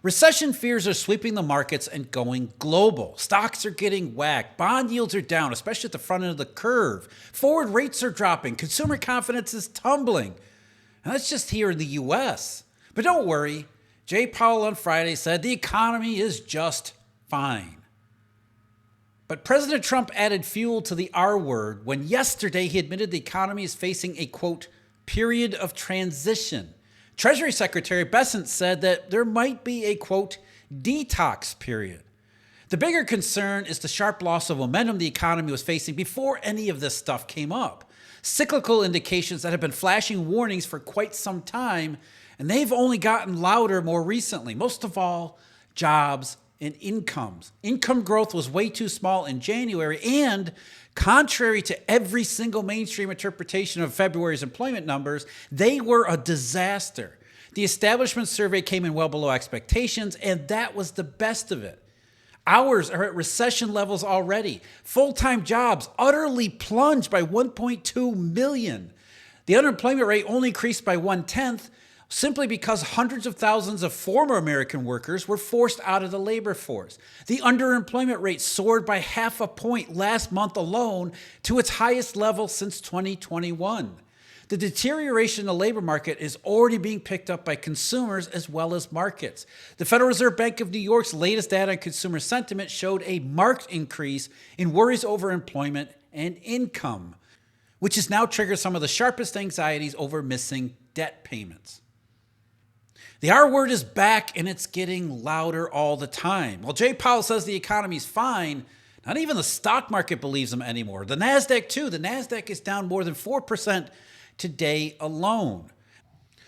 Recession fears are sweeping the markets and going global. Stocks are getting whacked. Bond yields are down, especially at the front end of the curve. Forward rates are dropping. Consumer confidence is tumbling. And that's just here in the US. But don't worry. Jay Powell on Friday said the economy is just fine. But President Trump added fuel to the R word when yesterday he admitted the economy is facing a, quote, period of transition. Treasury Secretary Bessent said that there might be a, quote, detox period. The bigger concern is the sharp loss of momentum the economy was facing before any of this stuff came up. Cyclical indications that have been flashing warnings for quite some time, and they've only gotten louder more recently. Most of all, jobs and incomes. Income growth was way too small in January, and contrary to every single mainstream interpretation of February's employment numbers, they were a disaster. The establishment survey came in well below expectations, and that was the best of it. Hours are at recession levels already. Full-time jobs utterly plunged by 1.2 million. The unemployment rate only increased by 1/10, simply because hundreds of thousands of former American workers were forced out of the labor force. The underemployment rate soared by 0.5 point last month alone to its highest level since 2021. The deterioration in the labor market is already being picked up by consumers as well as markets. The Federal Reserve Bank of New York's latest data on consumer sentiment showed a marked increase in worries over employment and income, which has now triggered some of the sharpest anxieties over missing debt payments. The R word is back, and it's getting louder all the time. While Jay Powell says the economy's fine, not even the stock market believes him anymore. The Nasdaq too. The Nasdaq is down more than 4% today alone.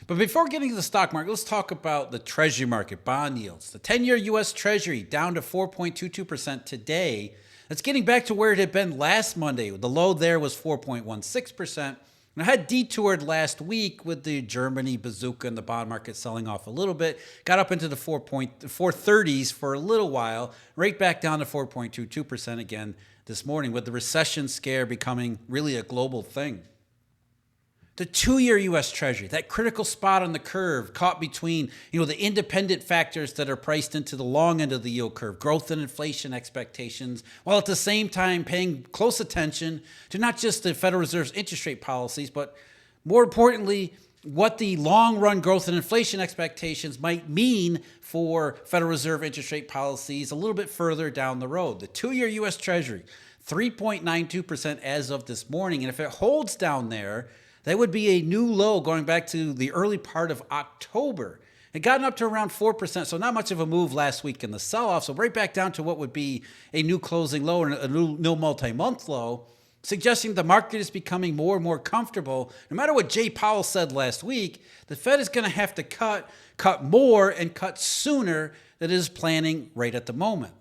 But before getting to the stock market, let's talk about the Treasury market, bond yields. The 10-year U.S. Treasury down to 4.22% today. That's getting back to where it had been last Monday. The low there was 4.16%. And I had detoured last week with the Germany bazooka and the bond market selling off a little bit. Got up into the 430s for a little while, right back down to 4.22% again this morning, with the recession scare becoming really a global thing. The 2-year U.S. Treasury, that critical spot on the curve caught between, the independent factors that are priced into the long end of the yield curve, growth and inflation expectations, while at the same time paying close attention to not just the Federal Reserve's interest rate policies, but more importantly, what the long-run growth and inflation expectations might mean for Federal Reserve interest rate policies a little bit further down the road. The 2-year U.S. Treasury, 3.92% as of this morning, and if it holds down there, that would be a new low going back to the early part of October. It gotten up to around 4%, so not much of a move last week in the sell-off. So right back down to what would be a new closing low and a new multi-month low, suggesting the market is becoming more and more comfortable. No matter what Jay Powell said last week, the Fed is going to have to cut more and cut sooner than it is planning right at the moment.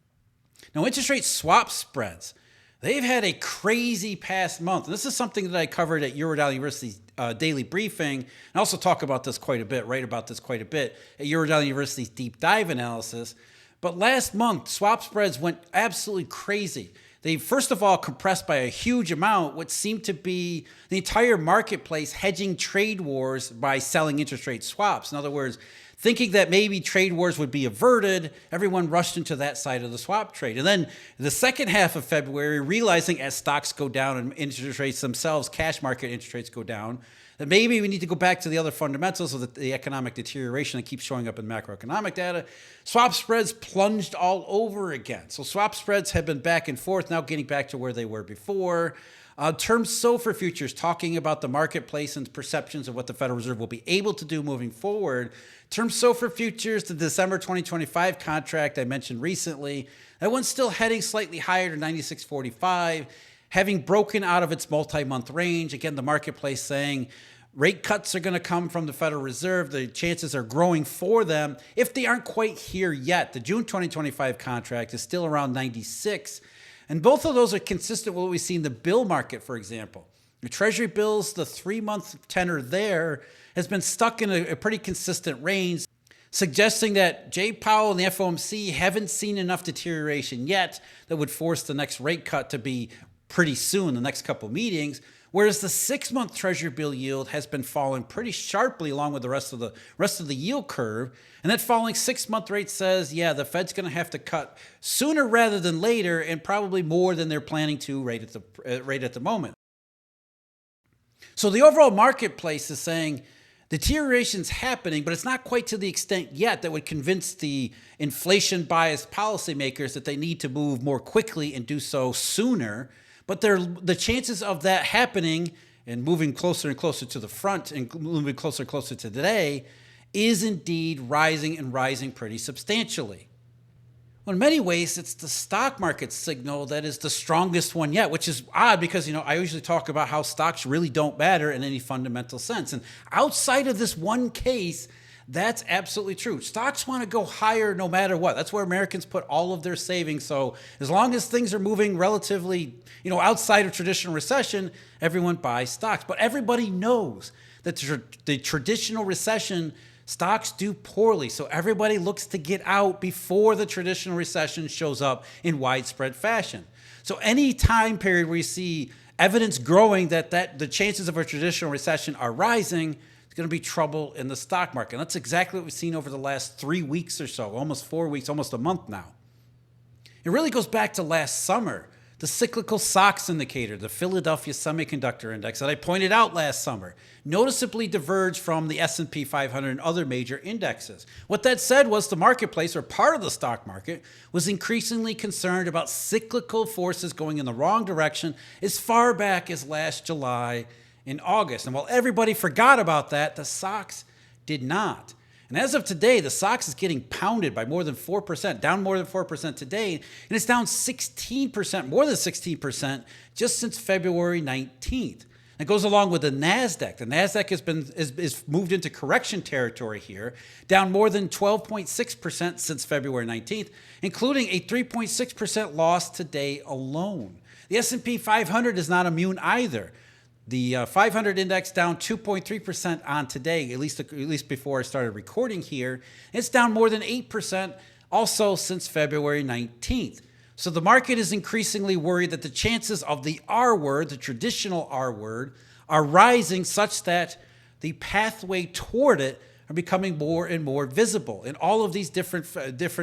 Now, interest rate swap spreads. They've had a crazy past month. And this is something that I covered at Eurodollar University's daily briefing. And I also talk about this quite a bit, write about this quite a bit at Eurodollar University's deep dive analysis. But last month, swap spreads went absolutely crazy. They, first of all, compressed by a huge amount, what seemed to be the entire marketplace hedging trade wars by selling interest rate swaps. In other words, thinking that maybe trade wars would be averted, everyone rushed into that side of the swap trade. And then the second half of February, realizing as stocks go down and interest rates themselves, cash market interest rates go down, that maybe we need to go back to the other fundamentals of the economic deterioration that keeps showing up in macroeconomic data. Swap spreads plunged all over again. So swap spreads have been back and forth, now getting back to where they were before. Term SOFR futures, talking about the marketplace and perceptions of what the Federal Reserve will be able to do moving forward. Term SOFR futures, the December 2025 contract I mentioned recently, that one's still heading slightly higher to 96.45, having broken out of its multi-month range. Again, the marketplace saying rate cuts are going to come from the Federal Reserve. The chances are growing for them if they aren't quite here yet. The June 2025 contract is still around 96. And both of those are consistent with what we see in the bill market, for example. The Treasury bills, the 3-month tenor there has been stuck in a pretty consistent range, suggesting that Jay Powell and the FOMC haven't seen enough deterioration yet that would force the next rate cut to be pretty soon, the next couple meetings, Whereas the 6-month Treasury bill yield has been falling pretty sharply along with the rest of the yield curve. And that falling 6-month rate says, yeah, the Fed's going to have to cut sooner rather than later, and probably more than they're planning to right at the moment. So the overall marketplace is saying deterioration's happening, but it's not quite to the extent yet that would convince the inflation-biased policymakers that they need to move more quickly and do so sooner. But the chances of that happening and moving closer and closer to the front and moving closer and closer to today is indeed rising and rising pretty substantially. Well, in many ways, it's the stock market signal that is the strongest one yet, which is odd because, I usually talk about how stocks really don't matter in any fundamental sense. And outside of this one case, that's absolutely true. Stocks want to go higher no matter what. That's where Americans put all of their savings. So as long as things are moving relatively, outside of traditional recession, everyone buys stocks. But everybody knows that the traditional recession, stocks do poorly. So everybody looks to get out before the traditional recession shows up in widespread fashion. So any time period where you see evidence growing that the chances of a traditional recession are rising, it's going to be trouble in the stock market. And that's exactly what we've seen over the last 3 weeks or so, almost 4 weeks, almost a month now. It really goes back to last summer. The cyclical SOX indicator, the Philadelphia Semiconductor Index that I pointed out last summer, noticeably diverged from the S&P 500 and other major indexes. What that said was the marketplace, or part of the stock market, was increasingly concerned about cyclical forces going in the wrong direction as far back as last July and August. And while everybody forgot about that, the SOX did not. And as of today, the SOX is getting pounded by more than 4%, down more than 4% today, and it's down 16%, more than 16%, just since February 19th. It goes along with the Nasdaq. The Nasdaq has moved into correction territory here, down more than 12.6% since February 19th, including a 3.6% loss today alone. The S&P 500 is not immune either. The 500 index down 2.3% on today, at least before I started recording here. It's down more than 8% also since February 19th. So the market is increasingly worried that the chances of the R word, the traditional R word, are rising such that the pathway toward it are becoming more and more visible in all of these different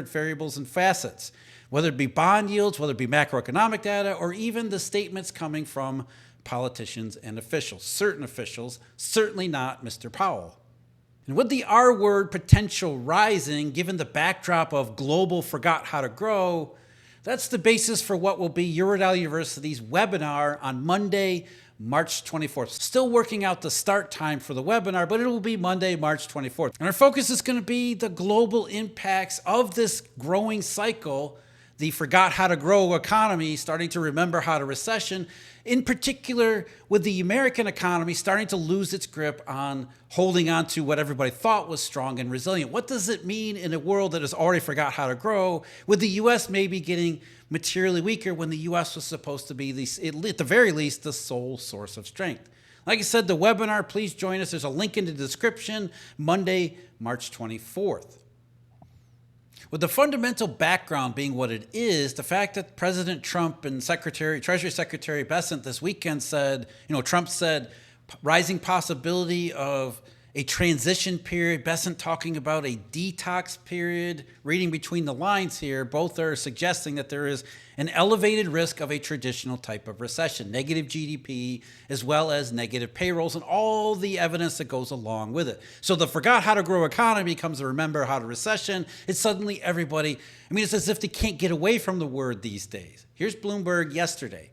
variables and facets, whether it be bond yields, whether it be macroeconomic data, or even the statements coming from politicians and officials, certain officials, certainly not Mr. Powell. And with the R word potential rising, given the backdrop of global forgot how to grow, that's the basis for what will be Eurodollar University's webinar on Monday, March 24th. Still working out the start time for the webinar, but it will be Monday, March 24th. And our focus is going to be the global impacts of this growing cycle, the forgot how to grow economy starting to remember how to recession, in particular with the American economy starting to lose its grip on holding on to what everybody thought was strong and resilient. What does it mean in a world that has already forgot how to grow, with the U.S. maybe getting materially weaker when the U.S. was supposed to be, at the very least, the sole source of strength? Like I said, the webinar, please join us. There's a link in the description, Monday, March 24th. With the fundamental background being what it is, the fact that President Trump and Treasury Secretary Bessent this weekend said, Trump said, rising possibility of a transition period, Bessent talking about a detox period. Reading between the lines here, both are suggesting that there is an elevated risk of a traditional type of recession, negative GDP, as well as negative payrolls and all the evidence that goes along with it. So the forgot how to grow economy becomes the remember how to recession. It's suddenly everybody, it's as if they can't get away from the word these days. Here's Bloomberg yesterday.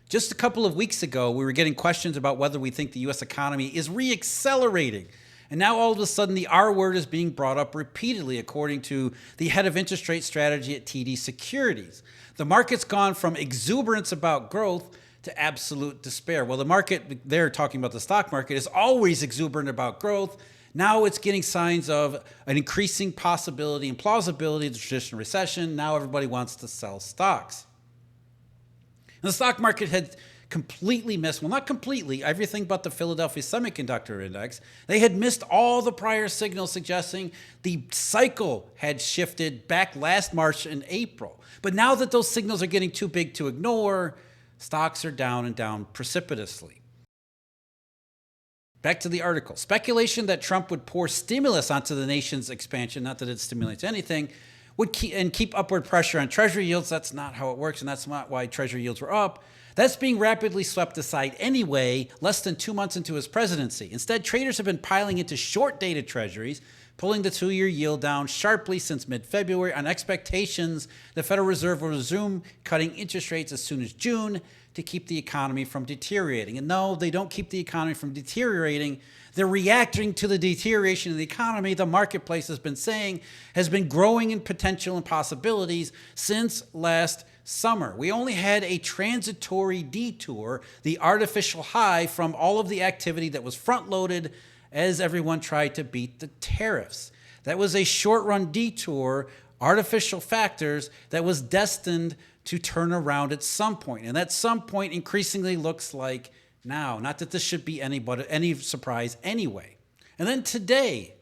Just a couple of weeks ago, we were getting questions about whether we think the U.S. economy is reaccelerating. And now all of a sudden, the R word is being brought up repeatedly, according to the head of interest rate strategy at TD Securities. The market's gone from exuberance about growth to absolute despair. Well, the market, they're talking about the stock market, is always exuberant about growth. Now it's getting signs of an increasing possibility and plausibility of the traditional recession. Now everybody wants to sell stocks. And the stock market had completely missed, well, not completely, everything but the Philadelphia Semiconductor Index. They had missed all the prior signals suggesting the cycle had shifted back last March and April. But now that those signals are getting too big to ignore, stocks are down and down precipitously. Back to the article. Speculation that Trump would pour stimulus onto the nation's expansion, not that it stimulates anything, would keep upward pressure on Treasury yields. That's not how it works, and that's not why Treasury yields were up. That's being rapidly swept aside anyway, less than 2 months into his presidency. Instead, traders have been piling into short-dated Treasuries, pulling the 2-year yield down sharply since mid-February on expectations the Federal Reserve will resume cutting interest rates as soon as June to keep the economy from deteriorating. And no, they don't keep the economy from deteriorating. They're reacting to the deterioration of the economy the marketplace has been saying has been growing in potential and possibilities since last summer. We only had a transitory detour, the artificial high from all of the activity that was front-loaded as everyone tried to beat the tariffs. That was a short-run detour, artificial factors that was destined to turn around at some point. And that some point increasingly looks like now. Not that this should be any surprise anyway. And then today,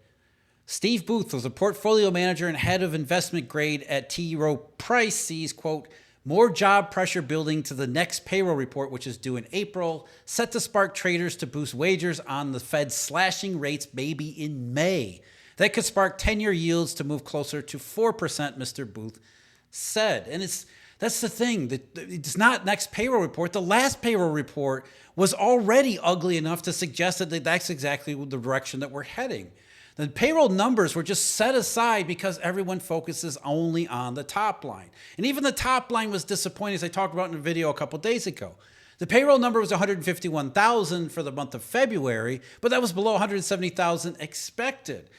Steve Booth was a portfolio manager and head of investment grade at T. Rowe Price sees, quote, more job pressure building to the next payroll report, which is due in April, set to spark traders to boost wagers on the Fed slashing rates maybe in May. That could spark 10-year yields to move closer to 4%, Mr. Booth said. And that's the thing. It's not next payroll report. The last payroll report was already ugly enough to suggest that that's exactly the direction that we're heading. The payroll numbers were just set aside because everyone focuses only on the top line. And even the top line was disappointing, as I talked about in a video a couple days ago. The payroll number was 151,000 for the month of February, but that was below 170,000 expected.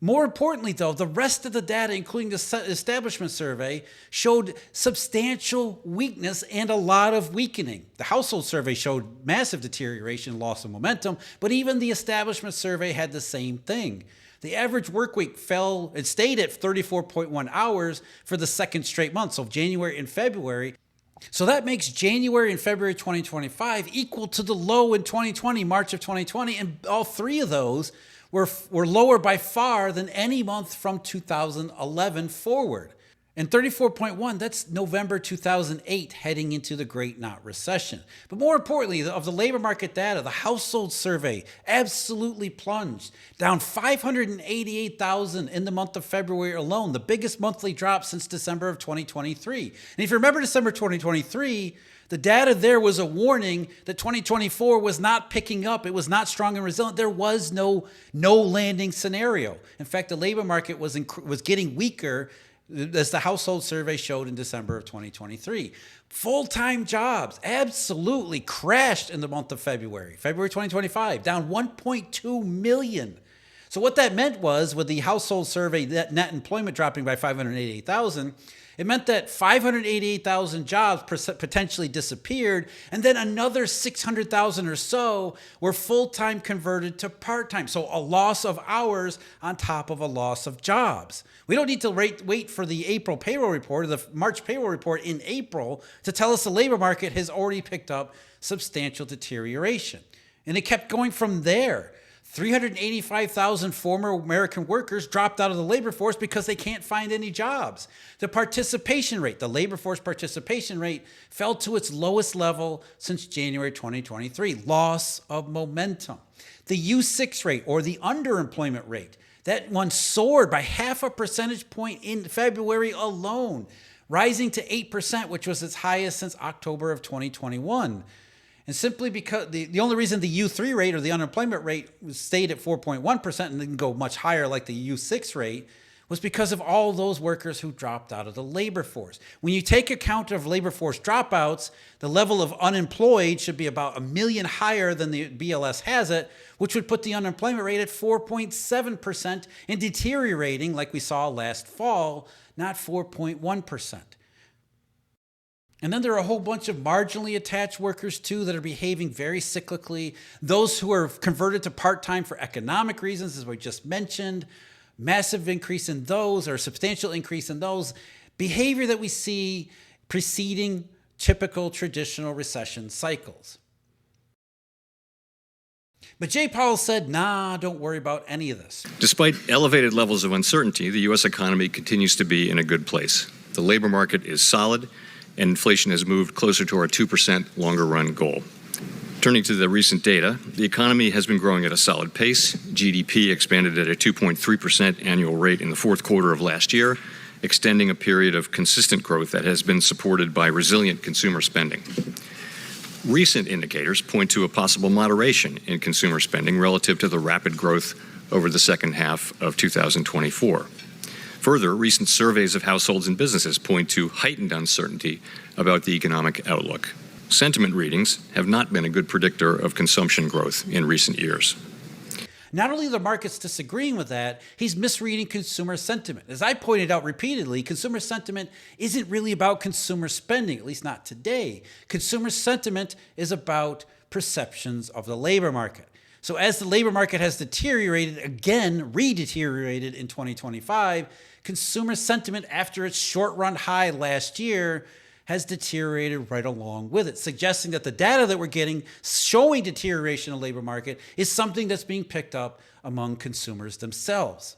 More importantly, though, the rest of the data, including the establishment survey, showed substantial weakness and a lot of weakening. The household survey showed massive deterioration, loss of momentum, but even the establishment survey had the same thing. The average work week stayed at 34.1 hours for the second straight month, so January and February. So that makes January and February 2025 equal to the low in 2020, March of 2020, and all three of those were lower by far than any month from 2011 forward. And 34.1, that's November 2008 heading into the Great Not Recession. But more importantly, of the labor market data, the household survey absolutely plunged, down 588,000 in the month of February alone, the biggest monthly drop since December of 2023. And if you remember December 2023, the data there was a warning that 2024 was not picking up. It was not strong and resilient. There was no landing scenario. In fact, the labor market was getting weaker, as the household survey showed in December of 2023. Full-time jobs absolutely crashed in the month of February 2025, down 1.2 million. So what that meant was, with the household survey net employment dropping by 588,000, it meant that 588,000 jobs potentially disappeared, and then another 600,000 or so were full-time converted to part-time. So a loss of hours on top of a loss of jobs. We don't need to wait for the April payroll report or the March payroll report in April to tell us the labor market has already picked up substantial deterioration. And it kept going from there. 385,000 former American workers dropped out of the labor force because they can't find any jobs. The participation rate, the labor force participation rate, fell to its lowest level since January 2023, loss of momentum. The U6 rate, or the underemployment rate, that one soared by 0.5 percentage point in February alone, rising to 8%, which was its highest since October of 2021. And simply because the only reason the U3 rate, or the unemployment rate, stayed at 4.1% and didn't go much higher like the U6 rate was because of all those workers who dropped out of the labor force. When you take account of labor force dropouts, the level of unemployed should be about 1 million higher than the BLS has it, which would put the unemployment rate at 4.7% and deteriorating like we saw last fall, not 4.1%. And then there are a whole bunch of marginally attached workers, too, that are behaving very cyclically. Those who are converted to part-time for economic reasons, as we just mentioned, massive increase in those, or substantial increase in those. Behavior that we see preceding typical traditional recession cycles. But Jay Powell said, nah, don't worry about any of this. Despite elevated levels of uncertainty, the U.S. economy continues to be in a good place. The labor market is solid, and inflation has moved closer to our 2% longer-run goal. Turning to the recent data, the economy has been growing at a solid pace. GDP expanded at a 2.3% annual rate in the fourth quarter of last year, extending a period of consistent growth that has been supported by resilient consumer spending. Recent indicators point to a possible moderation in consumer spending relative to the rapid growth over the second half of 2024. Further, recent surveys of households and businesses point to heightened uncertainty about the economic outlook. Sentiment readings have not been a good predictor of consumption growth in recent years. Not only are the markets disagreeing with that, he's misreading consumer sentiment. As I pointed out repeatedly, consumer sentiment isn't really about consumer spending, at least not today. Consumer sentiment is about perceptions of the labor market. So as the labor market has deteriorated, again, re-deteriorated in 2025, consumer sentiment after its short-run high last year has deteriorated right along with it, suggesting that the data that we're getting showing deterioration in the labor market is something that's being picked up among consumers themselves.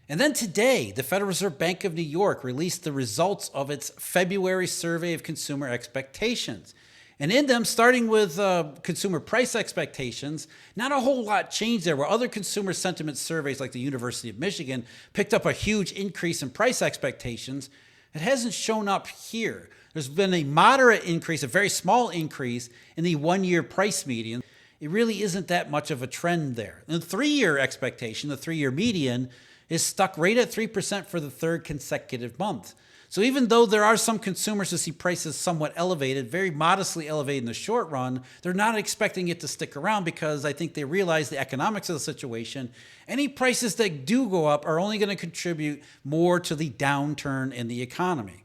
And then today, the Federal Reserve Bank of New York released the results of its February survey of consumer expectations. And in them, starting with consumer price expectations, not a whole lot changed there. Where other consumer sentiment surveys like the University of Michigan picked up a huge increase in price expectations, it hasn't shown up here. There's been a moderate increase, a very small increase in the one-year price median. It really isn't that much of a trend there. And the three-year expectation, the three-year median, is stuck right at 3% for the third consecutive month. So even though there are some consumers who see prices somewhat elevated, very modestly elevated in the short run, they're not expecting it to stick around because I think they realize the economics of the situation. Any prices that do go up are only going to contribute more to the downturn in the economy.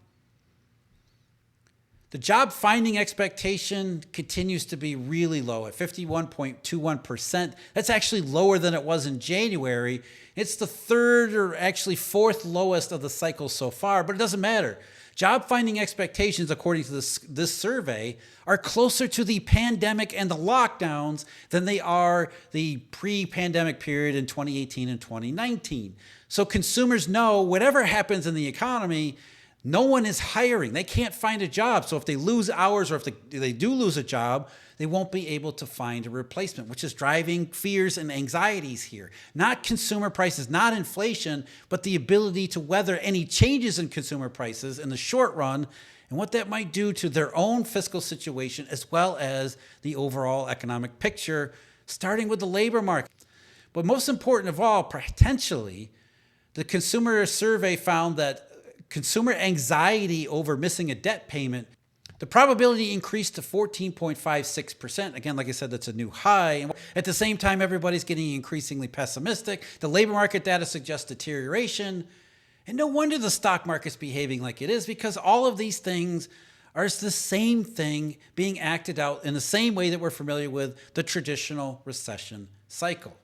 The job finding expectation continues to be really low at 51.21%. That's actually lower than it was in January. It's the third or actually fourth lowest of the cycle so far, but it doesn't matter. Job finding expectations, according to this survey, are closer to the pandemic and the lockdowns than they are the pre-pandemic period in 2018 and 2019. So consumers know whatever happens in the economy, no one is hiring. They can't find a job. So if they lose hours or if they do lose a job, they won't be able to find a replacement, which is driving fears and anxieties here. Not consumer prices, not inflation, but the ability to weather any changes in consumer prices in the short run and what that might do to their own fiscal situation as well as the overall economic picture, starting with the labor market. But most important of all, potentially, the consumer survey found that consumer anxiety over missing a debt payment, the probability increased to 14.56%. Again, like I said, that's a new high. And at the same time, everybody's getting increasingly pessimistic. The labor market data suggests deterioration. And no wonder the stock market's behaving like it is, because all of these things are the same thing being acted out in the same way that we're familiar with the traditional recession cycle.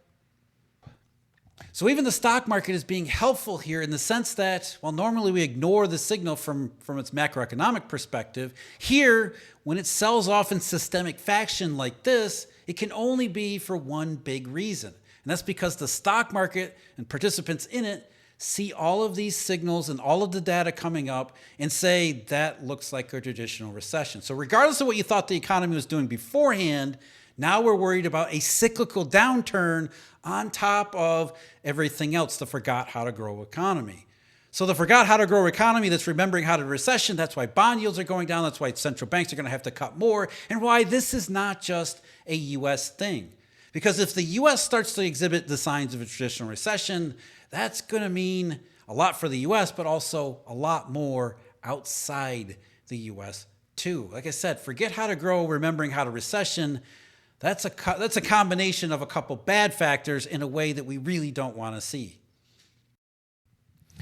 So even the stock market is being helpful here in the sense that, while normally we ignore the signal from its macroeconomic perspective, here, when it sells off in systemic fashion like this, it can only be for one big reason. And that's because the stock market and participants in it see all of these signals and all of the data coming up and say, that looks like a traditional recession. So regardless of what you thought the economy was doing beforehand, now we're worried about a cyclical downturn on top of everything else, the forgot how to grow economy. So the forgot how to grow economy that's remembering how to recession, that's why bond yields are going down, that's why central banks are going to have to cut more, and why this is not just a U.S. thing. Because if the U.S. starts to exhibit the signs of a traditional recession, that's going to mean a lot for the U.S., but also a lot more outside the U.S. too. Like I said, forget how to grow, remembering how to recession. That's a combination of a couple bad factors in a way that we really don't want to see.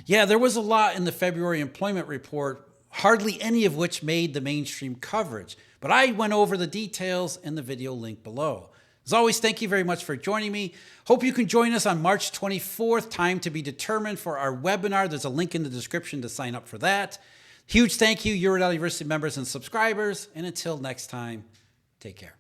Yeah, there was a lot in the February employment report, hardly any of which made the mainstream coverage, but I went over the details in the video link below. As always, thank you very much for joining me. Hope you can join us on March 24th, time to be determined, for our webinar. There's a link in the description to sign up for that. Huge thank you, Eurodollar University members and subscribers, and until next time, take care.